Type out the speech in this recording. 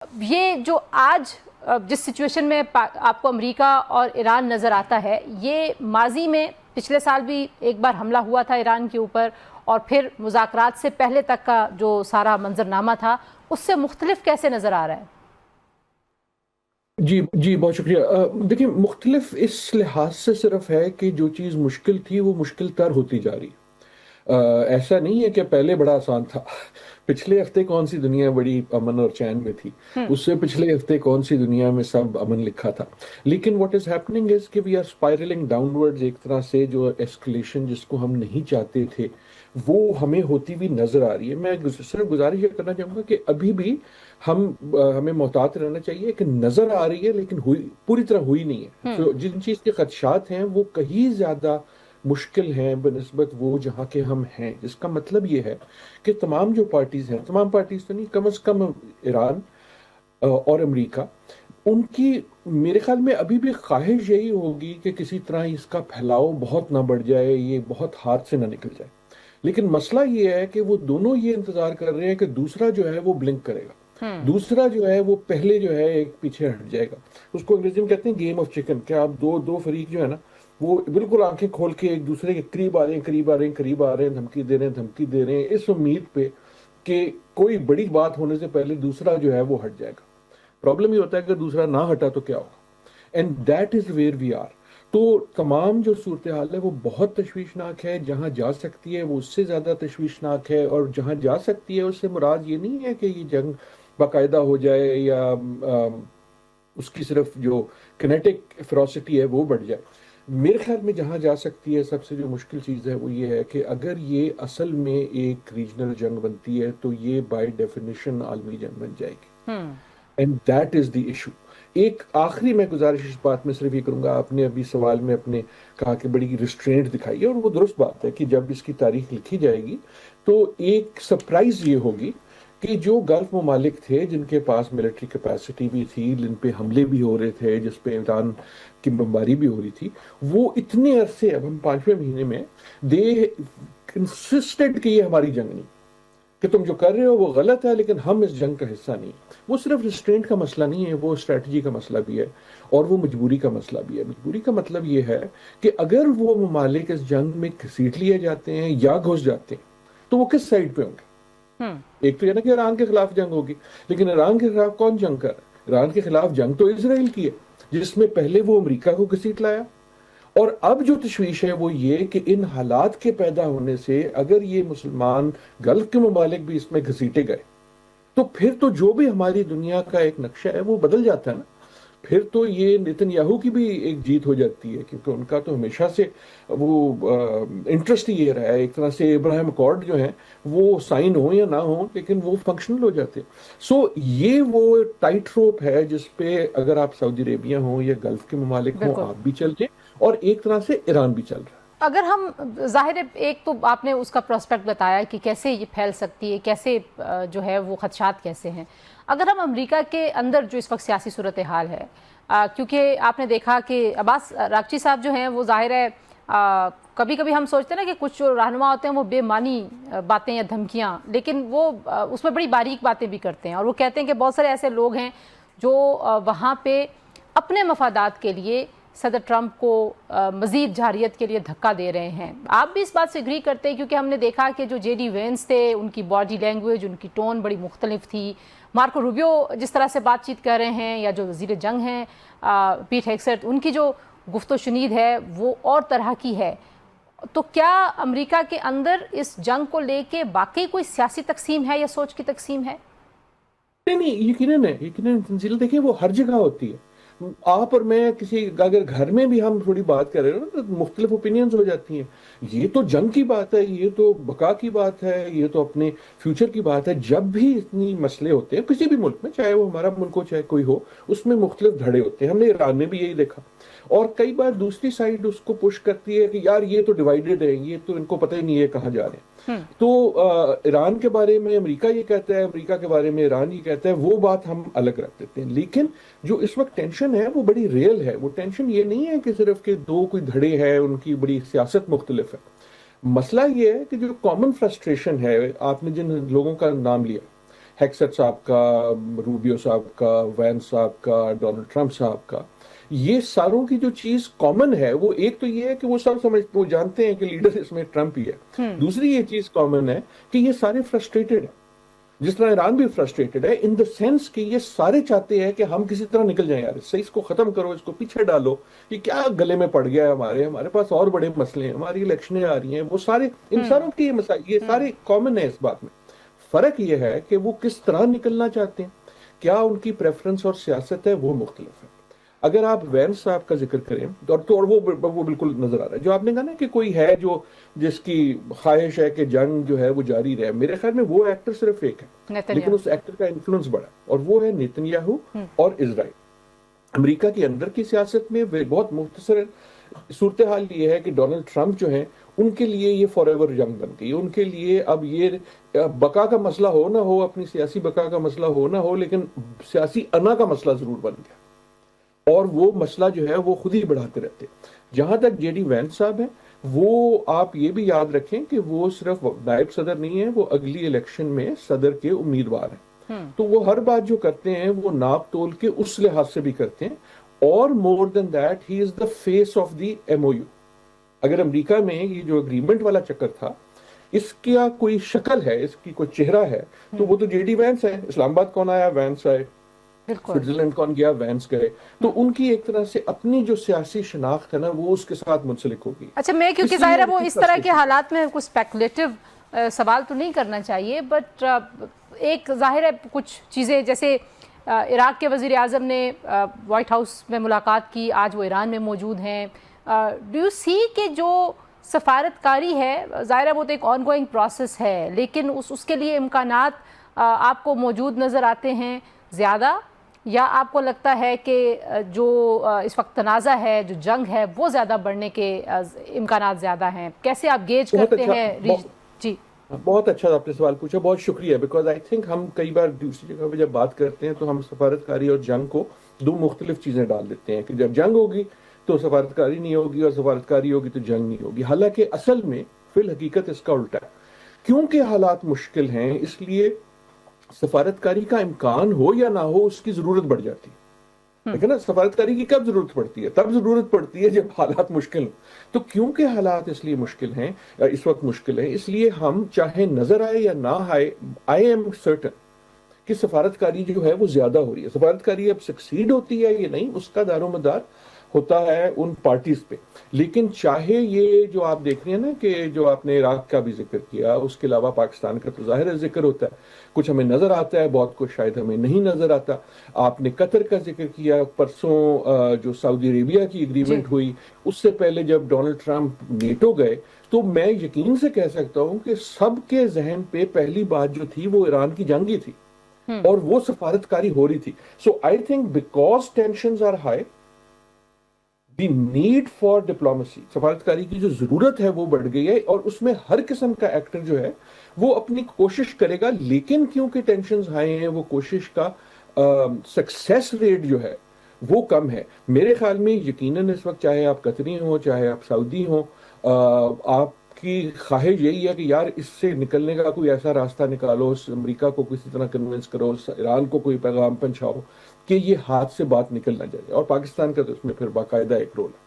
یہ جو آج جس سچویشن میں آپ کو امریکہ اور ایران نظر آتا ہے، یہ ماضی میں پچھلے سال بھی ایک بار حملہ ہوا تھا ایران کے اوپر، اور پھر مذاکرات سے پہلے تک کا جو سارا منظرنامہ تھا اس سے مختلف کیسے نظر آ رہا ہے؟ جی بہت شکریہ۔ دیکھیں، مختلف اس لحاظ سے صرف ہے کہ جو چیز مشکل تھی وہ مشکل تر ہوتی جا رہی۔ ایسا نہیں ہے کہ پہلے بڑا آسان تھا۔ پچھلے ہفتے کون سی دنیا بڑی امن اور چین میں تھی، اس سے پچھلے ہفتے کون سی دنیا میں سب امن لکھا تھا۔ لیکن واٹ از ہیپننگ از کہ we are spiralling down words, ایک طرح سے جو ایسکلیشن جس کو ہم نہیں چاہتے تھے وہ ہمیں ہوتی ہوئی نظر آ رہی ہے۔ میں صرف گزارش یہ کرنا چاہوں گا کہ ابھی بھی ہمیں محتاط رہنا چاہیے کہ نظر آ رہی ہے لیکن پوری طرح ہوئی نہیں ہے۔ جن چیز کے خدشات ہیں وہ کہیں زیادہ مشکل ہیں بنسبت وہ جہاں کے ہم ہیں۔ اس کا مطلب یہ ہے کہ تمام جو پارٹیز ہیں، تمام پارٹیز تو نہیں، کم از کم ایران اور امریکہ، ان کی میرے خیال میں ابھی بھی خواہش یہی ہوگی کہ کسی طرح اس کا پھیلاؤ بہت نہ بڑھ جائے، یہ بہت ہاتھ سے نہ نکل جائے۔ لیکن مسئلہ یہ ہے کہ وہ دونوں یہ انتظار کر رہے ہیں کہ دوسرا جو ہے وہ بلنک کرے گا، دوسرا جو ہے وہ پہلے جو ہے ایک پیچھے ہٹ جائے گا۔ اس کو انگریزی میں کہتے ہیں گیم آف چکن، کہ آپ دو فریق جو ہے نا وہ بالکل آنکھیں کھول کے ایک دوسرے کے قریب آ رہے ہیں، دھمکی دے رہے ہیں اس امید پہ کہ کوئی بڑی بات ہونے سے پہلے دوسرا جو ہے وہ ہٹ جائے گا۔ پرابلم یہ ہوتا ہے کہ دوسرا نہ ہٹا تو کیا ہوگا، and that is where we are. تو تمام جو صورتحال ہے وہ بہت تشویشناک ہے، جہاں جا سکتی ہے وہ اس سے زیادہ تشویشناک ہے، اور جہاں جا سکتی ہے اس سے مراد یہ نہیں ہے کہ یہ جنگ باقاعدہ ہو جائے یا اس کی صرف جو کنیٹک فیروسٹی ہے وہ بڑھ جائے۔ میرے خیال میں جہاں جا سکتی ہے سب سے جو مشکل چیز ہے وہ یہ ہے کہ اگر یہ اصل میں ایک ریجنل جنگ بنتی ہے تو یہ بائی ڈیفینیشن عالمی جنگ بن جائے گی، and that is the issue. ایک آخری میں گزارش اس بات میں صرف یہ کروں گا، آپ نے ابھی سوال میں اپنے کہا کہ بڑی ریسٹرینٹ دکھائی ہے، اور وہ درست بات ہے کہ جب اس کی تاریخ لکھی جائے گی تو ایک سرپرائز یہ ہوگی کہ جو گلف ممالک تھے جن کے پاس ملٹری کیپیسٹی بھی تھی، جن پہ حملے بھی ہو رہے تھے، جس پہ ایران کی بمباری بھی ہو رہی تھی، وہ اتنے عرصے، اب ہم 5ویں مہینے میں، دے انسسٹڈ کہ یہ ہماری جنگ نہیں، کہ تم جو کر رہے ہو وہ غلط ہے لیکن ہم اس جنگ کا حصہ نہیں۔ وہ صرف ریسٹرینٹ کا مسئلہ نہیں ہے، وہ اسٹریٹجی کا مسئلہ بھی ہے، اور وہ مجبوری کا مسئلہ بھی ہے۔ مجبوری کا مطلب یہ ہے کہ اگر وہ ممالک اس جنگ میں گھسیٹ لیے جاتے ہیں یا گھس جاتے ہیں تو وہ کس سائڈ پہ ہوں گے؟ ایک تو یہ نا کہ ایران کے خلاف جنگ ہوگی، لیکن ایران کے خلاف کون جنگ کر رہا ہے؟ ایران کے خلاف جنگ تو اسرائیل کی ہے، جس میں پہلے وہ امریکہ کو گھسیٹ لایا۔ اور اب جو تشویش ہے وہ یہ کہ ان حالات کے پیدا ہونے سے اگر یہ مسلمان گلف کے ممالک بھی اس میں گھسیٹے گئے تو پھر تو جو بھی ہماری دنیا کا ایک نقشہ ہے وہ بدل جاتا ہے نا۔ پھر تو یہ نیتن یاہو کی بھی ایک جیت ہو جاتی ہے، کیونکہ ان کا تو ہمیشہ سے وہ انٹرسٹ یہ رہا ہے، ایک طرح سے ابراہیم اکارڈ جو ہیں وہ سائن ہوں یا نہ ہوں لیکن وہ فنکشنل ہو جاتے ہیں۔ سو یہ وہ ٹائٹ روپ ہے جس پہ اگر آپ سعودی عربیہ ہوں یا گلف کے ممالک ہوں آپ بھی چل جائیں، اور ایک طرح سے ایران بھی چل رہا ہے۔ اگر ہم ظاہر ایک تو آپ نے اس کا پروسپیکٹ بتایا کہ کیسے یہ پھیل سکتی ہے، کیسے جو ہے وہ خدشات کیسے ہیں۔ اگر ہم امریکہ کے اندر جو اس وقت سیاسی صورتحال ہے، کیونکہ آپ نے دیکھا کہ عباس راغچی صاحب جو ہیں وہ ظاہر ہے کبھی کبھی ہم سوچتے ہیں نا کہ کچھ جو رہنما ہوتے ہیں وہ بے معنی باتیں یا دھمکیاں، لیکن وہ اس میں بڑی باریک باتیں بھی کرتے ہیں، اور وہ کہتے ہیں کہ بہت سارے ایسے لوگ ہیں جو وہاں پہ اپنے مفادات کے لیے صدر ٹرمپ کو مزید جارحیت کے لیے دھکا دے رہے ہیں۔ آپ بھی اس بات سے اگری کرتے ہیں؟ کیونکہ ہم نے دیکھا کہ جو جے ڈی وینس تھے ان کی باڈی لینگویج، ان کی ٹون بڑی مختلف تھی۔ مارکو روبیو جس طرح سے بات چیت کر رہے ہیں، یا جو وزیر جنگ ہیں پیٹ ہیگسیٹ، ان کی جو گفت و شنید ہے وہ اور طرح کی ہے۔ تو کیا امریکہ کے اندر اس جنگ کو لے کے واقعی کوئی سیاسی تقسیم ہے یا سوچ کی تقسیم ہے؟ نہیں، یقیناً تنزیل دیکھیں وہ ہر جگہ ہوتی ہے۔ آپ اور میں کسی اگر گھر میں بھی ہم تھوڑی بات کر رہے ہیں تو مختلف اوپینینز ہو جاتی ہیں۔ یہ تو جنگ کی بات ہے، یہ تو بقا کی بات ہے، یہ تو اپنے فیوچر کی بات ہے۔ جب بھی اتنی مسئلے ہوتے ہیں کسی بھی ملک میں، چاہے وہ ہمارا ملک ہو چاہے کوئی ہو، اس میں مختلف دھڑے ہوتے ہیں۔ ہم نے ایران میں بھی یہی دیکھا، اور کئی بار دوسری سائیڈ اس کو پش کرتی ہے کہ یار یہ تو ڈیوائیڈڈ ہے، یہ تو ان کو پتہ ہی نہیں ہے کہاں جا رہے ہیں۔ تو ایران کے بارے میں امریکہ یہ کہتا ہے، امریکہ کے بارے میں ایران یہ کہتا ہے، وہ بات ہم الگ رکھ دیتے ہیں۔ لیکن جو اس وقت ٹینشن ہے وہ بڑی ریئل ہے۔ وہ ٹینشن یہ نہیں ہے کہ صرف کہ دو کوئی دھڑے ہیں، ان کی بڑی سیاست مختلف ہے۔ مسئلہ یہ ہے کہ جو کامن فرسٹریشن ہے، آپ نے جن لوگوں کا نام لیا، ہیکسٹ صاحب کا، روبیو صاحب کا، وینس صاحب کا، ڈونلڈ ٹرمپ صاحب کا، یہ ساروں کی جو چیز کامن ہے وہ ایک تو یہ ہے کہ وہ سب وہ جانتے ہیں کہ لیڈر اس میں ٹرمپ ہی ہے. دوسری یہ چیز کامن ہے کہ یہ سارے فرسٹریٹڈ ہیں، جس طرح ایران بھی فرسٹریٹڈ ہے ان دا سینس کہ یہ سارے چاہتے ہیں کہ ہم کسی طرح نکل جائیں یار، اس کو ختم کرو، اس کو پیچھے ڈالو، یہ کیا گلے میں پڑ گیا ہے، ہمارے پاس اور بڑے مسئلے ہیں، ہماری الیکشنیں آ رہی ہیں، وہ سارے ان ساروں کے مسائل یہ سارے کامن ہیں. اس بات میں فرق یہ ہے کہ وہ کس طرح نکلنا چاہتے ہیں، کیا ان کی پریفرنس اور سیاست ہے وہ مختلف ہے. اگر آپ وینس صاحب کا ذکر کریں تو وہ بالکل نظر آ رہا ہے جو آپ نے کہا نا کہ کوئی ہے جو جس کی خواہش ہے کہ جنگ جو ہے وہ جاری رہے. میرے خیال میں وہ ایکٹر صرف ایک ہے، لیکن اس ایکٹر کا انفلوئنس بڑا، اور وہ ہے نیتن یاہو اور اسرائیل. امریکہ کے اندر کی سیاست میں بہت مختصر صورتحال یہ ہے کہ ڈونلڈ ٹرمپ جو ہیں ان کے لیے یہ فار ایور جنگ بن گئی. ان کے لیے اب یہ بقا کا مسئلہ ہو نہ ہو، اپنی سیاسی بقا کا مسئلہ ہو نہ ہو، لیکن سیاسی انا کا مسئلہ ضرور بن گیا، اور وہ مسئلہ جو ہے وہ خود ہی بڑھاتے رہتے. جہاں تک جے ڈی وینس صاحب ہیں، وہ آپ یہ بھی یاد رکھیں کہ وہ صرف نائب صدر نہیں ہیں، وہ اگلی الیکشن میں صدر کے امیدوار ہیں. تو وہ ہر بات جو کرتے ہیں وہ ناپ تول کے اس لحاظ سے بھی کرتے ہیں، اور more than that he is the face of the M O U. اگر امریکہ میں یہ جو اگریمنٹ والا چکر تھا اس کا کوئی شکل ہے، اس کی کوئی چہرہ ہے، تو وہ تو جے ڈی وینس ہے. اسلام آباد کون آیا؟ وینس آئے. سوئٹزرلینڈ کون گیا؟ وینس گئے. تو ان کی ایک طرح سے اپنی جو سیاسی شناخت ہے نا وہ اس کے ساتھ منسلک ہوگی. اچھا، میں کیونکہ ظاہر ہے وہ اس طرح کے حالات میں کچھ اسپیکولیٹو سوال تو نہیں کرنا چاہیے، بٹ ایک ظاہر ہے کچھ چیزیں جیسے عراق کے وزیر اعظم نے وائٹ ہاؤس میں ملاقات کی، آج وہ ایران میں موجود ہیں. ڈو یو سی کہ جو سفارت کاری ہے، ظاہر ہے وہ تو ایک آن گوئنگ پروسیس ہے، لیکن اس کے لیے امکانات آپ کو موجود نظر آتے ہیں زیادہ، یا آپ کو لگتا ہے کہ جو اس وقت تنازع ہے، جو جنگ ہے، وہ زیادہ بڑھنے کے امکانات زیادہ ہیں؟ کیسے آپ گیج کرتے ہیں؟ جی بہت اچھا آپ نے سوال پوچھا، بہت شکریہ. بیکاز آئی تھنک ہم کئی بار دوسری جگہ پہ جب بات کرتے ہیں تو ہم سفارت کاری اور جنگ کو دو مختلف چیزیں ڈال دیتے ہیں، کہ جب جنگ ہوگی تو سفارت کاری نہیں ہوگی، اور سفارت کاری ہوگی تو جنگ نہیں ہوگی. حالانکہ اصل میں فی الحقیقت اس کا الٹا ہے. کیونکہ حالات مشکل ہیں اس لیے سفارت کاری کا امکان ہو یا نہ ہو اس کی ضرورت بڑھ جاتی ہے. لیکن نا سفارت کاری کی کب ضرورت پڑتی ہے؟ تب ضرورت پڑتی ہے جب حالات مشکل ہوں. تو کیونکہ حالات اس لیے مشکل ہیں، اس وقت مشکل ہیں، اس لیے ہم چاہے نظر آئے یا نہ آئے، آئی ایم سرٹن کہ سفارت کاری جو ہے وہ زیادہ ہو رہی ہے. سفارت کاری اب سکسیڈ ہوتی ہے یا نہیں، اس کا دار و مدار ہوتا ہے ان پارٹیز پہ. لیکن چاہے یہ جو آپ دیکھ رہے ہیں نا کہ جو آپ نے عراق کا بھی ذکر کیا، اس کے علاوہ پاکستان کا تو ظاہر ذکر ہوتا ہے، کچھ ہمیں نظر آتا ہے، بہت کچھ شاید ہمیں نہیں نظر آتا. آپ نے قطر کا ذکر کیا، پرسوں جو سعودی عربیہ کی اگریمنٹ ہوئی، اس سے پہلے جب ڈونلڈ ٹرمپ نیٹو گئے، تو میں یقین سے کہہ سکتا ہوں کہ سب کے ذہن پہ پہلی بات جو تھی وہ ایران کی جنگ ہی تھی، اور وہ سفارت کاری ہو رہی تھی. So I think because tensions are high, the need for diplomacy, سفارت کاری کی جو ضرورت ہے وہ بڑھ گئی ہے، اور اس میں ہر قسم کا ایکٹر جو ہے وہ اپنی کوشش کرے گا. لیکن کیونکہ ٹینشنز ہائی ہیں، وہ کوشش کا سکسیس ریٹ جو ہے وہ کم ہے. میرے خیال میں یقیناً اس وقت چاہے آپ قطری ہوں، چاہے آپ سعودی ہوں، آپ کی خواہش یہی ہے کہ یار اس سے نکلنے کا کوئی ایسا راستہ نکالو، امریکہ کو کسی طرح کنونس کرو، ایران کو کوئی پیغام پہنچاؤ کہ یہ ہاتھ سے بات نکل نہ جائے. اور پاکستان کا تو اس میں پھر باقاعدہ ایک رول ہے.